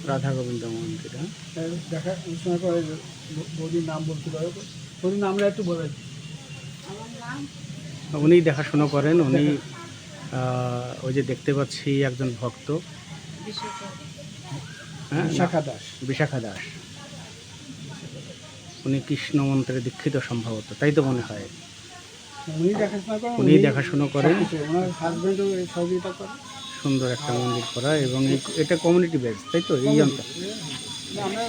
রাধা গোবিন্দ মন্দির। হ্যাঁ, দেখা শোনা করে বৌদির নাম বলতে পারো? বৌদির নামটা একটু বলে। উনি দেখাশুনো করেন। উনি ওই যে দেখতে পাচ্ছি একজন ভক্ত, হ্যাঁ, বিশাখা দাস। বিশাখা দাস। উনি কৃষ্ণ মন্ত্রে দীক্ষিত সম্ভবত, তাই তো মনে হয়। উনি দেখাশোনা করেন, উনি দেখাশুনো করেন। ওনার হাজবেন্ডও এই সহযোগিতা করে। সুন্দর একটা মন্দির করা, এবং এটা কমিউনিটি বেস, তাই তো এই অঞ্চল। আমরা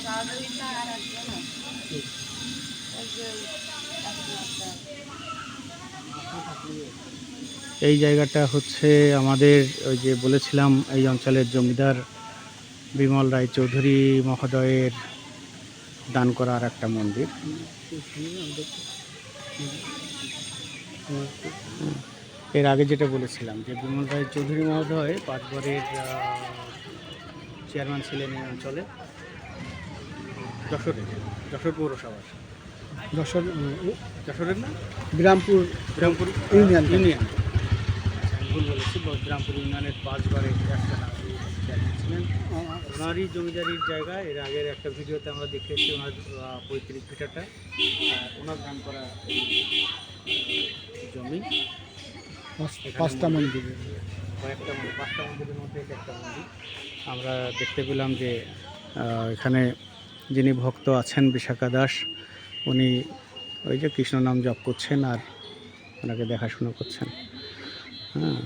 এই জায়গাটা হচ্ছে আমাদের ওই যে বলেছিলাম এই অঞ্চলের জমিদার বিমল রায় চৌধুরী মহোদয়ের দান করা আর একটা মন্দির। এর আগে যেটা বলেছিলাম যে বিমল রায় চৌধুরী মহোদয় 5 বারের চেয়ারম্যান ছিলেন এই অঞ্চলে, যশোর পৌরসভার। যশোরের না, বিরামপুর বিরামপুর ইউনিয়ন। ভুল বলেছি, বিরামপুর ইউনিয়নের 5 বারের চেয়ারম্যান ছিলেন। ওনারই জমিদারির জায়গা। এর আগের একটা ভিডিওতে আমরা দেখেছি ওনার পৈতৃক ভিটাটা, ওনার দান করা জমি। 5টা মন্দির, কয়েকটা 5টা মন্দিরের মধ্যে এটা একটা মন্দির। আমরা দেখতে পেলাম যে এখানে যিনি ভক্ত আছেন বিশাখা দাস, উনি ওই যে কৃষ্ণ নাম জপ করছেন আর ওনাকে দেখাশুনো করছেন। হ্যাঁ,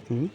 হুম।